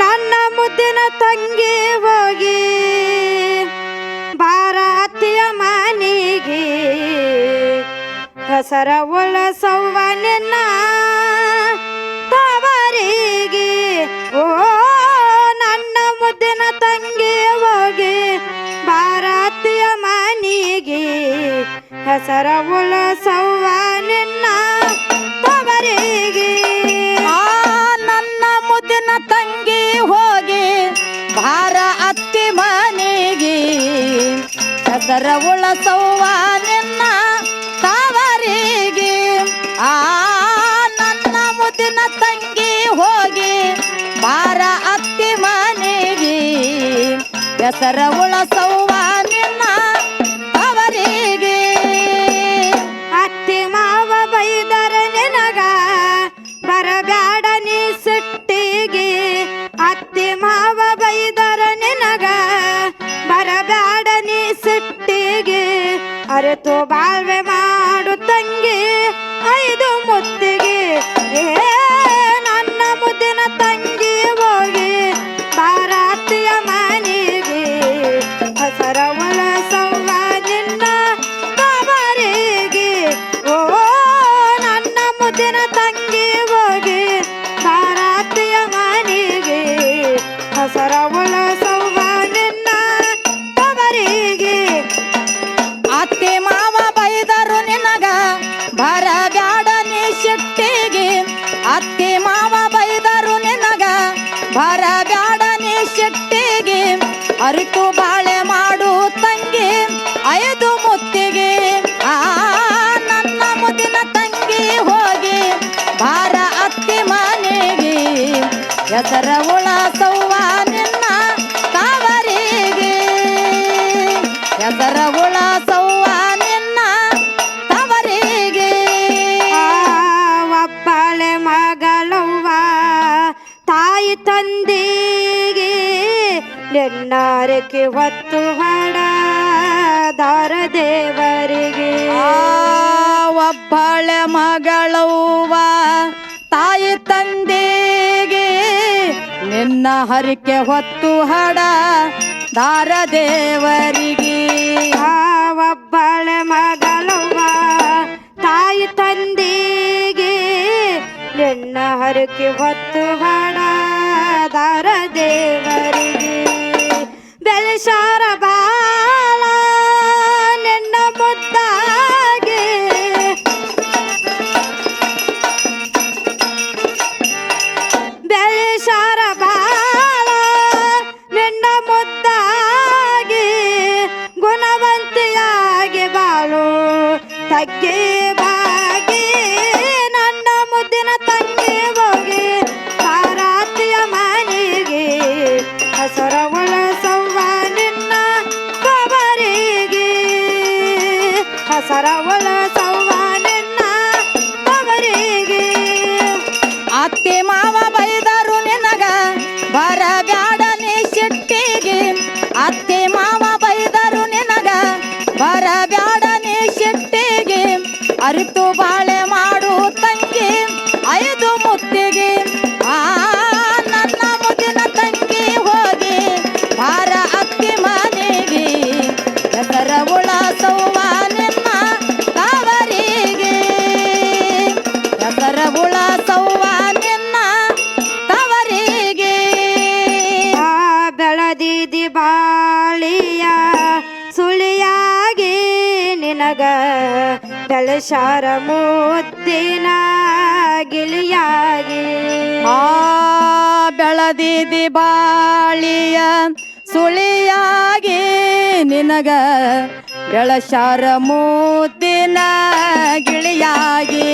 ನನ್ನ ಮುದ್ದಿನ ತಂಗಿ ಹೋಗಿ ಭಾರತೀಯ ಮನೆಗೆ ಹೆಸರ ಉಳಿಸವ್ವ ನಿನ್ನ ತವರಿಗೆ. ಓ ನನ್ನ ಮುದ್ದಿನ ತಂಗಿ ಹೋಗಿ ಭಾರತೀಯ ಮನೆಗೆ ಹೆಸರ ಉಳಿಸವ್ವ ನಿನ್ನ ತವರಿಗೆ. ನನ್ನ ಮುದ್ದಿನ ತಂಗಿ ಹೋಗಿ ಭಾರ ಅತ್ತಿ ಮನೆಗೆ ಹೆಸರ ಉಳಿಸವ್ವ ನಿನ್ನ ತವರಿಗೆ. ನನ್ನ ಮುದ್ದಿನ ತಂಗಿ ಹೋಗಿ ಭಾರ ಅತ್ತಿ ಮನೆಗೆ ಹೆಸರ ಉಳಿಸವ್ವ ನಿನ್ನ ತವರಿಗೆ. ಅತ್ತಿ ಮಾವ ಬೈದರ ನಿನಗ ಬರಬ್ಯಾಡ ನೀ ಸಿಟ್ಟಿಗೆ. ಅತ್ತಿ ಮಾವ ಬೈದರ ನಿನಗ ಬರಬ್ಯಾಡ ನೀ ಸಿಟ್ಟಿಗೆ. ಅರೆತು ಬಾಳ್ವೆ ಮಾಡು ತಂಗಿ ಐದು ಮುತ್ತಿಗೆ. ನನ್ನ ಮುದ್ದಿನ ತಂಗಿ ಹೋಗಿ ಭಾರತೀಯ ಮನೆಗೆ ಹೆಸರ ಉಳಿಸವ್ವ ನಿನ್ನ ತವರಿಗೆ. ಓ ನನ್ನ ಮುದ್ದಿನ ತಂಗಿ ಹೋಗಿ ಭಾರತೀಯ ಮನೆಗೆ ಹೆಸರ ಉಳಿಸವ್ವ ನಿನ್ನ ತವರಿಗೆ. ಅತ್ತೆ ಮಾವ ಬೈದರು ನಿನಗ ಬರಬ್ಯಾಡ ನೀ ಸಿಟ್ಟಿಗೆ. ಅತ್ತೆ ಮಾವ ಬೈದರು ನಿನಗ ಬರಬ್ಯಾಡ ನೀ ಸಿಟ್ಟಿಗೆ. ಅರಿತು ಬಾಳೆ ಮಾಡು ತಂಗಿ ಐದು ಮುತ್ತಿಗೆ. ನನ್ನ ಮುದ್ದಿನ ತಂಗಿ ಹೋಗಿ ಭಾರ ಅತ್ತಿ ಮನೆಗೆ ಹೆಸರ ಉಳಿಸವ್ವ ನಿನ್ನ ತವರಿಗೆ. ಹೆಸರ ಉಳಿಸವ್ವ ನಿನ್ನ ತವರಿಗೆ. ಒಬ್ಬಳೆ ಮಗಳವ್ವ ತಾಯಿ ತಂದೆಗೆ ನೆನ್ನಾರಕ್ಕೆ ಹೊತ್ತು ಹಡದಾರ ದೇವರಿಗೆ. ಒಬ್ಬಳೆ ಮಗಳವ್ವ ತಾಯಿ ತಂದೆಗೆ ನಿನ್ನ ಹರಿಕೆ ಹೊತ್ತು ಹಡ ದಾರ ದೇವರಿಗೆ. ಒಬ್ಬಳೆ ಮಗಳವ್ವ ತಾಯಿ ತಂದೆಗೆ ನಿನ್ನ ಹರಕೆ ಹೊತ್ತು ಹಡದಾರ ದೇವರಿಗೆ. ಬೆಳೆಸಾರ ಬಾಳ ನಿನ್ನ ಮುದ್ದಾಗೆ ಬೆಳೆಸಾರ ಬಾಳ ನಿನ್ನ ಮುದ್ದಾಗೆ ಗುಣವಂತಿಯಾಗಿ ಬಾಳು ತಗ್ಗೆ ಬಾಗಿ. ನನ್ನ ಮುದ್ದಿನ ತಂಗಿ ಹೋಗಿ ಭಾರತೀಯ ಮನೆಗೆ ಹೆಸರ ಉಳಿಸವ್ವ ನಿನ್ನ ತವರಿಗೆ. ಹೆಸರ ಉಳಿಸವ್ವ ನಿನ್ನ ತವರಿಗೆ. ಅತ್ತೆ ಮಾವ ಬೈದರು ನಿನಗ ಬರಬ್ಯಾಡ ನೀ ಸಿಟ್ಟಿಗೆ. ಅತ್ತೆ ಮಾವ ಬೈದರು ನಿನಗ ಬರಬ್ಯಾಡ ನೀ ಸಿಟ್ಟಿಗೆ. ಅರಿತು ಬಾಳೆ ಮಾಡು ತಂಗಿ ಐದು ಮುತ್ತಿಗೆ. ನನ್ನ ಮುದ್ದಿನ ತಂಗಿ ಹೋಗಿ ಭಾರ ಅತ್ತಿ ಮನೆಗೆ ಹೆಸರ ಉಳಿಸವ್ವ ನಿನ್ನ ತವರಿಗೆ. ಹೆಸರ ಉಳಿಸವ್ವ ನಿನ್ನ ತವರಿಗೆ. ಬೆಳದಿದಿ ಬಾಳಿಯ ಸುಳಿಯಾಗಿ ನಿನಗ ಬೆಳೆಸಾರ ಮುದ್ದಿನ ಗಿಳಿಯಾಗಿ. ಬೆಳದಿದಿ ಬಾಳಿಯ ಸುಳಿಯಾಗಿ ನಿನಗ ಬೆಳೆಸಾರ ಮುದ್ದಿನ ಗಿಳಿಯಾಗಿ.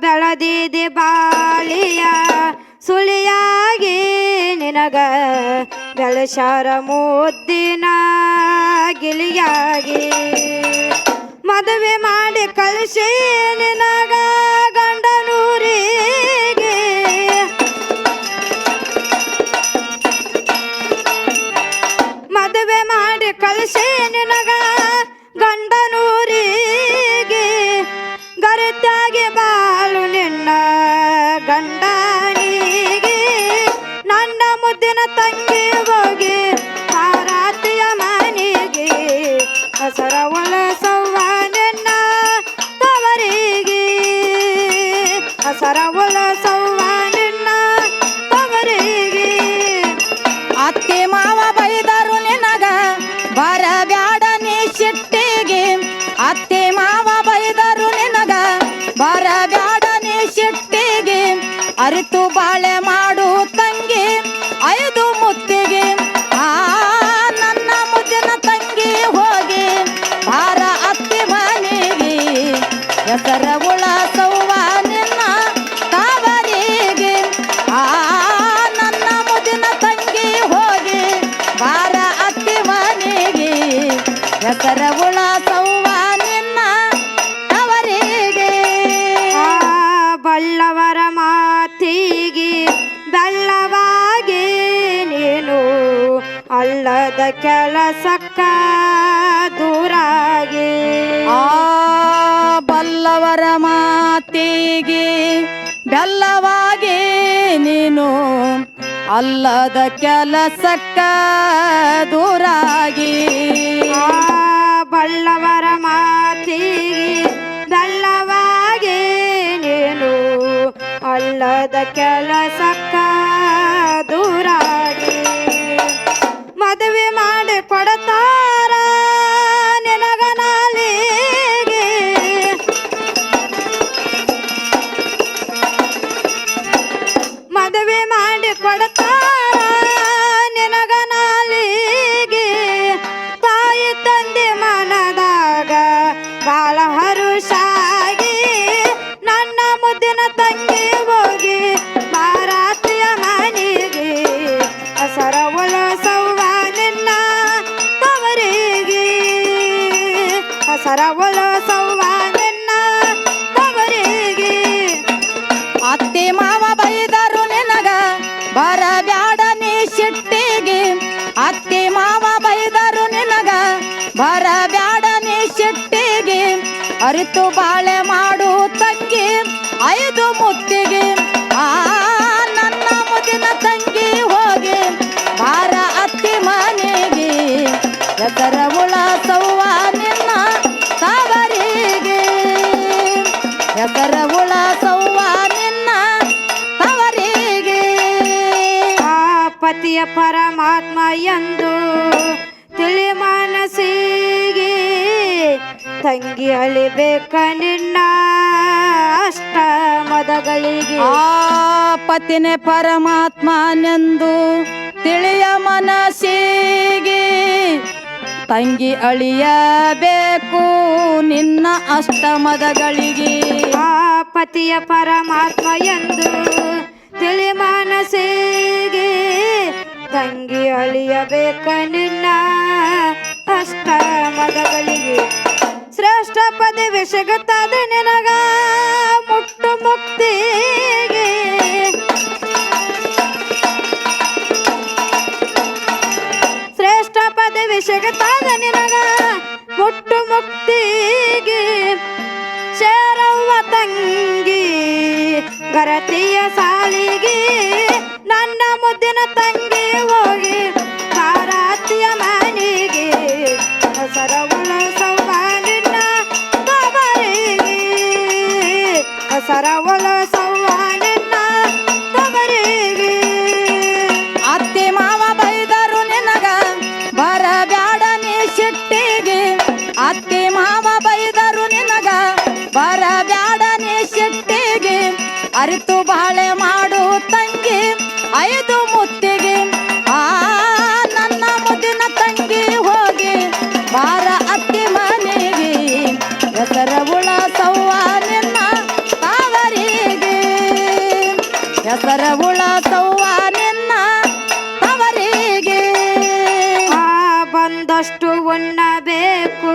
ಬೆಳದಿದಿ ಬಾಳಿಯ ಸುಳಿಯಾಗಿ ನಿನಗ ಬೆಳೆಸಾರ ಮುದ್ದಿನ ಗಿಳಿಯಾಗಿ. ಮದುವೆ ಮಾಡಿ ಕಳಿಸಿ ನಿನಗ ಗಂಡನೂರಿಗೆ. ಮದುವೆ ಮಾಡಿ ಕಳಿಸಿ ನಿನಗ ಗಂಡನೂರಿಗೆ. ಗರಿತಾಗಿ ಬಾಳು ನಿನ್ನ ಗಂಡನಿಗೆ ಅಲ್ಲದ ಕೆಲಸಕ್ಕ ದೂರಾಗಿ ಆ ಬಲ್ಲವರ ಮಾತಿಗೆ ಬೆಲ್ಲವಾಗಿ ನೀನು ಅಲ್ಲದ ಕೆಲಸಕ್ಕ ದೂರಾಗಿ ಆ ಬಲ್ಲವರ ಮಾತಿಗೆ ಬೆಲ್ಲವಾಗಿ ನೀನು ಅಲ್ಲದ ಕೆಲಸಕ್ಕ ದೂರಾಗಿ ಮದುವೆ ಮಾಡಿ ಕೊಡತಾರ ನಿನಗ ನಾಲಿಗೆ ಮದುವೆ ಮಾಡಿ ಕೊಡತಾರ ನಿನಗ ನಾಲಿಗೆ ತಾಯಿ ತಂದೆ ಮನದಾಗ ಬಾಳ ಹರುಷಾಗಿ ನನ್ನ ಮುದ್ದಿನ ತಂಗಿ ಹೋಗಿ ಮಾರಾತ್ರಿಯ ಮನೆಗೆ ಹಸರ ಒಳಸವ್ವ ನಿನ್ನ ತವರಿಗೆ ಹಸರ ಒಳಸವ್ವ ನಿನ್ನ ತವರಿಗೆ ಅತ್ತೆ ಮಾವ ಬೈದರು ನಿನಗ ಬರಬ್ಯಾಡ ನೀ ಸಿಟ್ಟಿಗೆ ಅತ್ತೆ ಮಾವ ಬೈದರು ನಿನಗ ಬರಬ್ಯಾಡ ನೀ ಸಿಟ್ಟಿಗೆ ಅರಿತು ಬಾಳೆ ಮಾಡು ತಂಗಿ ಐದು ಮುತ್ತಿಗೆ ಆ ನನ್ನ ಮುದಿನ ತಂಗಿ ಹೋಗಿ ಬಾರ ಅತ್ತಿ ಮನೆಗೆ ಎದರ ಉಳಸವ್ವ ನಿನ್ನ ತವರಿಗೆ ಎದರ ಉಳಸವ್ವ ನಿನ್ನ ತವರಿಗೆ ಆ ಪತಿಯ ಪರಮಾತ್ಮ ಎಂದು ತಿಳಿ ಮನಸ್ಸಿಗೆ ತಂಗಿ ಅಳಿಬೇಕ ನಿನ್ನ ಅಷ್ಟ ಮದಗಳಿಗೆ ಆ ಪತಿನೇ ಪರಮಾತ್ಮನೆಂದು ತಿಳಿಯ ಮನಸ್ಸಿಗೆ ತಂಗಿ ಅಳಿಯಬೇಕು ನಿನ್ನ ಅಷ್ಟಮದಗಳಿಗೆ ಆ ಪತಿಯ ಪರಮಾತ್ಮ ಎಂದು ತಿಳಿ ಮನಸ್ಸಿಗೆ ತಂಗಿ ಅಳಿಯಬೇಕ ನಿನ್ನ ಅಷ್ಟ ಮದಗಳಿಗೆ ಶ್ರೇಷ್ಠ ಪದವಿ ಸಿಗುತ್ತದೆ ನಿನಗ ಮುಟ್ಟು ಮುಕ್ತಿಗೆ ಶ್ರೇಷ್ಠ ಪದವಿ ಸಿಗುತ್ತದೆ ನಿನಗ ಮುಟ್ಟು ಮುಕ್ತಿಗೆ ಶೇರವ್ವ ತಂಗಿ ಗರತಿಯ ಸಾಲಿಗೆ ನನ್ನ ಮುದ್ದಿನ ತಂಗಿ ಹೋಗಿ ಭಾರತೀಯ ಮನೆಗೆ ಹಸರ ಉಳಸವ್ವ ನಿನ್ನ ತವರಿಗೆ ಹಸರ ಉಳಸವ್ವ ನಿನ್ನ ತವರಿಗೆ ಅತ್ತೆ ಮಾವ ಬೈದರು ನಿನಗ ಬರಬ್ಯಾಡ ನೀ ಸಿಟ್ಟಿಗೆ ಅತ್ತೆ ಮಾವ ಬೈದರು ನಿನಗ ಬರಬ್ಯಾಡ ನೀ ಸಿಟ್ಟಿಗೆ ಅರಿತು ಬಾಳೆ ಮಾಡು ತಂಗಿ ಐದು ಮುತ್ತಿಗೆ ಆ ನನ್ನ ಮುದ್ದಿನ ತಂಗಿ ಹೋಗಿ ಬಾರ ಅತ್ತಿ ಮನೆಗೆ ಹೆಸರ ಉಳಸವ್ವ ನಿನ್ನ ತವರಿಗೆ ಹೆಸರ ಉಳಸವ್ವ ನಿನ್ನ ತವರಿಗೆ ಆ ಬಂದಷ್ಟು ಉಣ್ಣಬೇಕು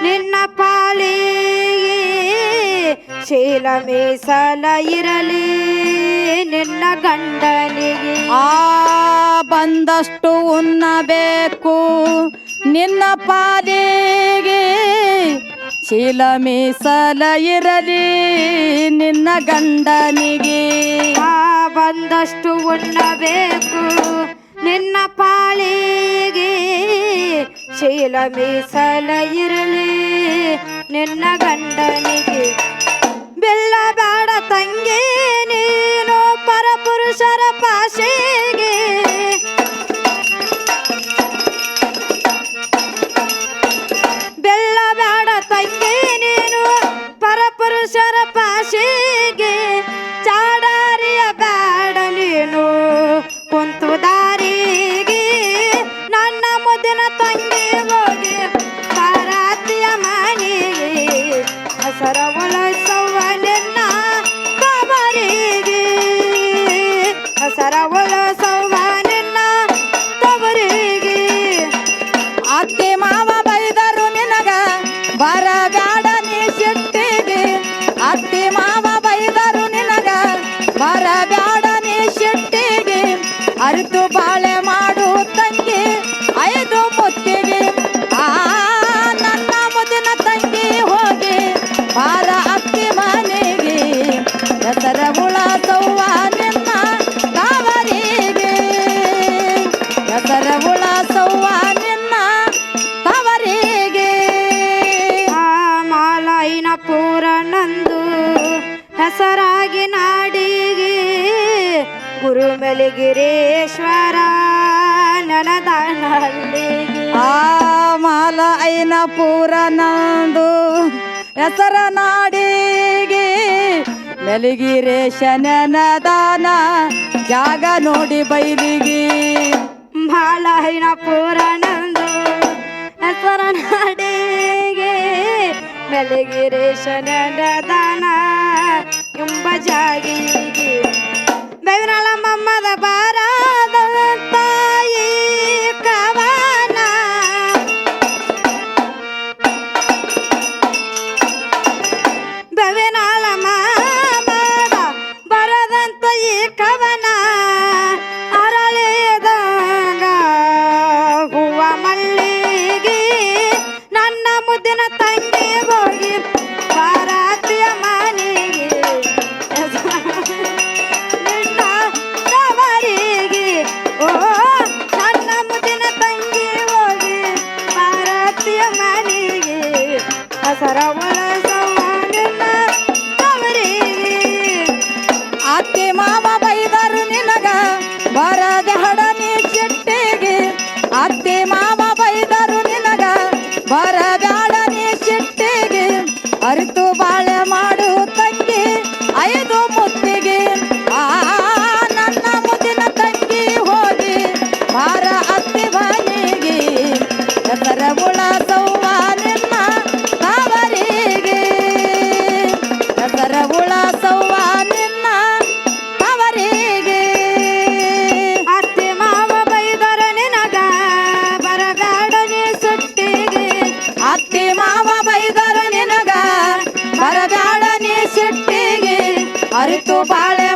ನಿನ್ನ ಪಾಲಿಗೆ ಶೀಲ ಮೀಸಲ ಇರಲಿ ನಿನ್ನ ಗಂಡನಿಗೆ ಆ ಬಂದಷ್ಟು ಉಣ್ಣಬೇಕು ನಿನ್ನ ಪಾಲಿಗೆ ಶೀಲ ಮೀಸಲ ಇರಲಿ ನಿನ್ನ ಗಂಡನಿಗೆ ಆ ಬಂದಷ್ಟು ಉಣ್ಣಬೇಕು ನಿನ್ನ ಪಾಲಿಗೆ ಶೀಲ ಮೀಸಲ ಇರಲಿ ನಿನ್ನ ಗಂಡನಿಗೆ ಬೆಲ್ಲ ಬೇಡ ತಂಗಿ ನೀನು ಪರಪುರುಷರ ಪಾಶೆಗೆ ಬೆಲ್ಲ ಬೇಡ ತಂಗಿ ನೀನು ಪರಪುರುಷರ ಪಾಶೆಗೆ ಚಾಡಾರಿಯ ಬೇಡ ನೀನು ಕುಂತು ದಾರಿಗೆ ನನ್ನ ಮುದ್ದಿನ ತಂಗಿ ಹೋಗಿ ಭಾರತೀಯ ಮನೆಗೆ ಹಸರ ಒಳಸವ್ವ ನಿನ್ನ ತವರಿಗೆ ಹಸರ ಒಳಸವ್ವ ನಿನ್ನ ತವರಿಗೆ ಅತ್ತೆ ಮಾವ ಬೈದರು ನಿನಗ ಬರಬ್ಯಾಡ ನೀ ಸಿಟ್ಟಿಗೆ ಅತ್ತೆ ಮಾವ ಬೈದರು ನಿನಗ ಬರಬ್ಯಾಡ ನೀ ಸಿಟ್ಟಿಗೆ ಅರಿತು ಬಾಳೆ ಮಾಡು ತಂಗಿ ಗುರು ಮಲಗಿರೇಶ್ವರ ನನದಾನಲ್ಲಿಗೆ ಆ ಮಾಲ ಐನ ಪೂರ ನಂದು ಹೆಸರ ನಾಡಿಗೆ ಮೆಲಗಿರೇಶನ ದಾನ ಜಾಗ ನೋಡಿ ಬೈಲಿಗೆ ಬಾಳ ಹೈನ ಪೂರಣಂದು ಹೆಸರ ನಾಡಿಗೆ ಮೆಲಗಿರೇಶನ ದಾನ ಎಂಬ ಜಾಗಿಗೆ ಬೇವಿನಾಳ ಮಮ್ಮದ ಬಾರಾದ ತಾಯಿ ಕವನ ಬೇವಿನಾಳ ಮಮ್ಮದ ಬರದಂತ ಈ ಕವನ ಅರಳಿದಂಗ ಹೂವ ಮಲ್ಲಿಗೆ ನನ್ನ ಮುದ್ದಿನ ತಂಗಿ ಹೋಗಿ ಭಾರತೀಯ ಮನೆಗೆ ನಿನ್ನ ತವರಿಗೆ ಓ ನನ್ನ ಮುದ್ದಿನ ತಂಗಿ ಹೋಗಿ ಭಾರತೀಯ ಮನೆಗೆ ಹಸರ ಒಳಸವ ನಿನ್ನ ತವರಿಗೆ ಅತ್ತೆ ಮಾವ ಬೈದರು ನಿನಗ ಬರದ ಹಡನಿ ಸಿಟ್ಟಿಗೆ ಅತ್ತೆ ಮಾವ ಬೈದರು ನಿನಗ ಬರಬ್ಯಾಡನಿ ಸಿಟ್ಟಿಗೆ ಅರಿತು ಬಾಳೆ ಮಾಡು ತಂಗಿ ಐದು ಮುತ್ತಿಗೆ ಆ ನನ್ನ ಮುದ್ದಿನ ತಂಗಿ ಹೋಗಿ ಬಾರ ಅತ್ತಿ ಬನಿಗೆ ಹೆಸರ ಉಳಸವ್ವ ನಿನ್ನ ತವರಿಗೆ ಹೆಸರ ಉಳಸವ್ವ ನಿನ್ನ ತವರಿಗೆ ಅತ್ತೆ ಮಾವ ಬೈದರ ನಿನಗ ಬರಗಾಡನೆ ಸುಟ್ಟಿಗೆ ಅತ್ತಿ ಮಾವ ಬೈದರು ನಿನಗ ಬರಬ್ಯಾಡನಿ ಸಿಟ್ಟಿಗೆ ಅರಿತು ಬಾಳೆ